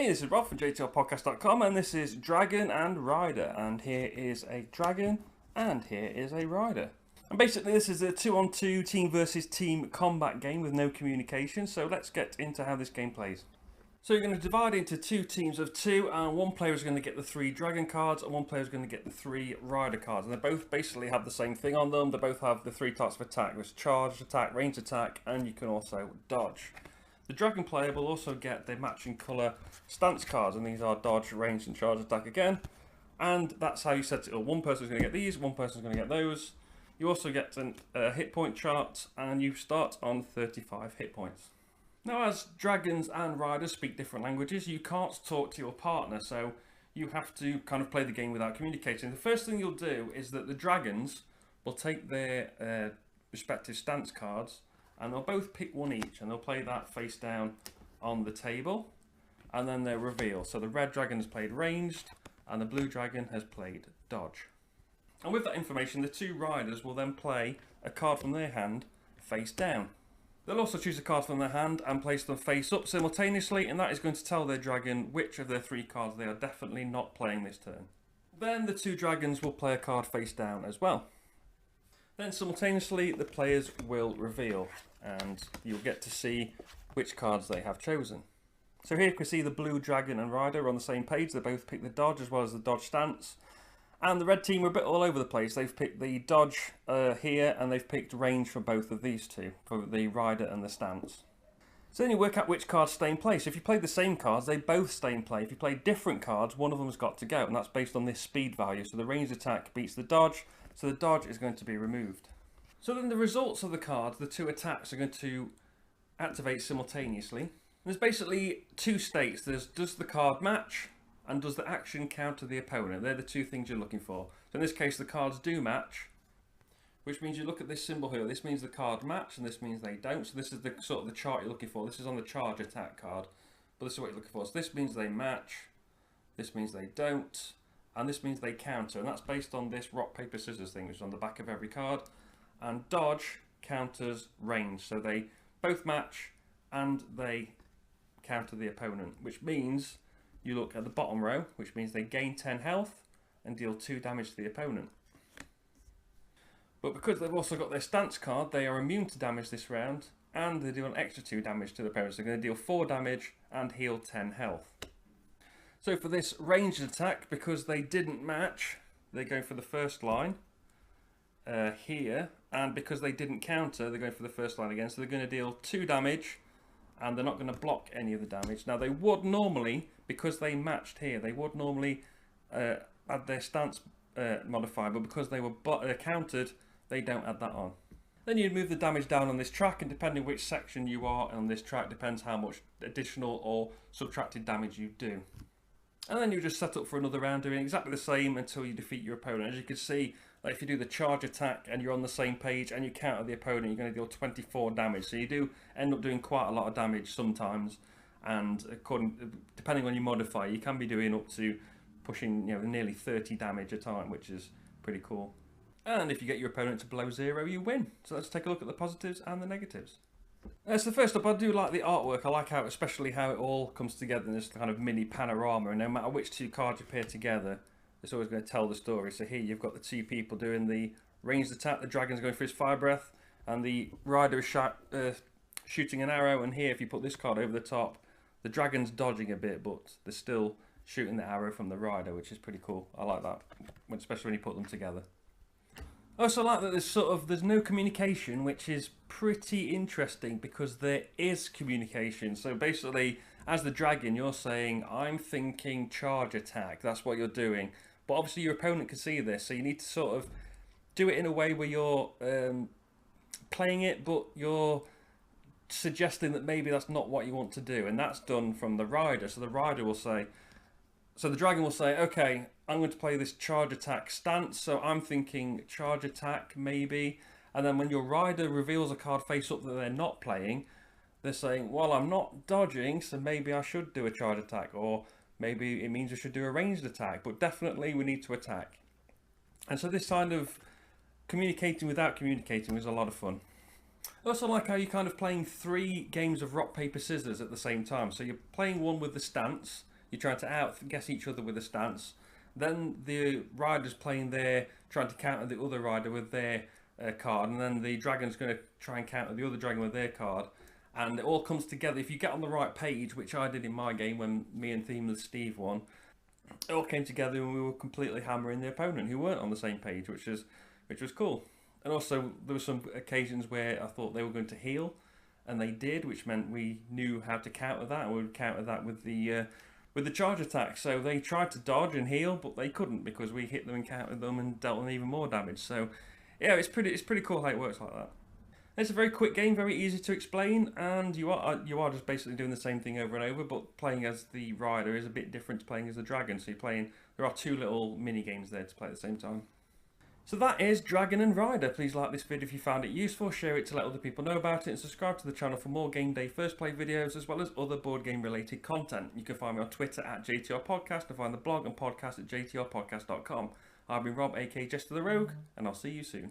Hey, this is Rob from JTLpodcast.com, and this is Dragon and Rider, and here is a dragon and here is a rider. And basically this is a 2-on-2 team versus team combat game with no communication, so let's get into how this game plays. So you're going to divide into two teams of two, and one player is going to get the 3 dragon cards and one player is going to get the 3 rider cards, and they both basically have the same thing on them. They both have the 3 types of attack. There's charge attack, range attack, and you can also dodge. The dragon player will also get the matching colour stance cards, and these are dodge, range and charge attack again. And that's how you set it up. One person's going to get these, one person's going to get those. You also get a hit point chart, and you start on 35 hit points. Now, as dragons and riders speak different languages, you can't talk to your partner, so you have to kind of play the game without communicating. The first thing you'll do is that the dragons will take their respective stance cards, and they'll both pick one each, and they'll play that face down on the table, and then they'll reveal. So the red dragon has played ranged, and the blue dragon has played dodge. And with that information, the 2 riders will then play a card from their hand face down. They'll also choose a card from their hand and place them face up simultaneously, and that is going to tell their dragon which of their 3 cards they are definitely not playing this turn. Then the 2 dragons will play a card face down as well. Then simultaneously the players will reveal, and you'll get to see which cards they have chosen. So here you can see the blue dragon and rider are on the same page. They both picked the dodge as well as the dodge stance. And the red team are a bit all over the place. They've picked the dodge here, and they've picked range for both of these two, for the rider and the stance. So then you work out which cards stay in place. If you play the same cards, they both stay in play. If you play different cards, one of them has got to go, and that's based on this speed value. So the ranged attack beats the dodge, so the dodge is going to be removed. So then the results of the cards, the 2 attacks, are going to activate simultaneously. There's basically 2 states. There's does the card match, and does the action counter the opponent. They're the 2 things you're looking for. So in this case, the cards do match, which means you look at this symbol here. This means the card match, and this means they don't. So this is the sort of the chart you're looking for. This is on the charge attack card, but this is what you're looking for. So this means they match, this means they don't, and this means they counter. And that's based on this rock, paper, scissors thing, which is on the back of every card. And dodge counters range. So they both match, and they counter the opponent, which means you look at the bottom row, which means they gain 10 health and deal 2 damage to the opponent. But because they've also got their stance card, they are immune to damage this round, and they deal an extra 2 damage to the opponent. So they're going to deal 4 damage and heal 10 health. So for this ranged attack, because they didn't match, they're going for the first line here, and because they didn't counter, they're going for the first line again. So they're going to deal 2 damage, and they're not going to block any of the damage. Now they would normally, because they matched here, they would normally add their stance modifier, but because they were countered, they don't add that on. Then you move the damage down on this track, and depending which section you are on this track depends how much additional or subtracted damage you do. And then you just set up for another round doing exactly the same until you defeat your opponent. As you can see, like if you do the charge attack and you're on the same page and you counter the opponent, you're going to deal 24 damage. So you do end up doing quite a lot of damage sometimes, and depending on your modifier, you can be doing up to pushing nearly 30 damage a time, which is pretty cool. And if you get your opponent to below 0, you win. So let's take a look at the positives and the negatives. So first up, I do like the artwork. I like especially how it all comes together in this kind of mini panorama, and no matter which 2 cards you pair together, it's always going to tell the story. So here you've got the 2 people doing the ranged attack. The dragon's going for his fire breath, and the rider is shooting an arrow. And here, if you put this card over the top, the dragon's dodging a bit, but they're still shooting the arrow from the rider, which is pretty cool. I like that, especially when you put them together. I also like that there's no communication, which is pretty interesting because there is communication. So basically, as the dragon, you're saying, I'm thinking charge attack. That's what you're doing. But obviously your opponent can see this, so you need to sort of do it in a way where you're playing it, but you're suggesting that maybe that's not what you want to do. And that's done from the rider. So the rider will say, so the dragon will say, okay, I'm going to play this charge attack stance, so I'm thinking charge attack maybe. And then when your rider reveals a card face up that they're not playing, they're saying, well, I'm not dodging, so maybe I should do a charge attack, or maybe it means I should do a ranged attack, but definitely we need to attack. And so this kind of communicating without communicating was a lot of fun. I also like how you're kind of playing 3 games of rock, paper, scissors at the same time. So you're playing one with the stance, You're trying to outguess each other with a stance. Then the rider's playing there, trying to counter the other rider with their card, and then the dragon's going to try and counter the other dragon with their card. And it all comes together. If you get on the right page, which I did in my game when me and Themeless Steve won, it all came together and we were completely hammering the opponent who weren't on the same page, which was cool. And also there were some occasions where I thought they were going to heal, and they did, which meant we knew how to counter that, and we would counter that with the charge attack. So they tried to dodge and heal, but they couldn't because we hit them and countered them and dealt them even more damage. So yeah, it's pretty cool how it works like that. It's a very quick game, very easy to explain, and you are just basically doing the same thing over and over, but playing as the rider is a bit different to playing as the dragon. So there are two little mini games there to play at the same time. So that is Dragon and Rider. Please like this video if you found it useful, share it to let other people know about it, and subscribe to the channel for more Game Day First Play videos, as well as other board game related content. You can find me on Twitter at JTR Podcast, and find the blog and podcast at jtrpodcast.com. I've been Rob, aka Jester the Rogue, and I'll see you soon.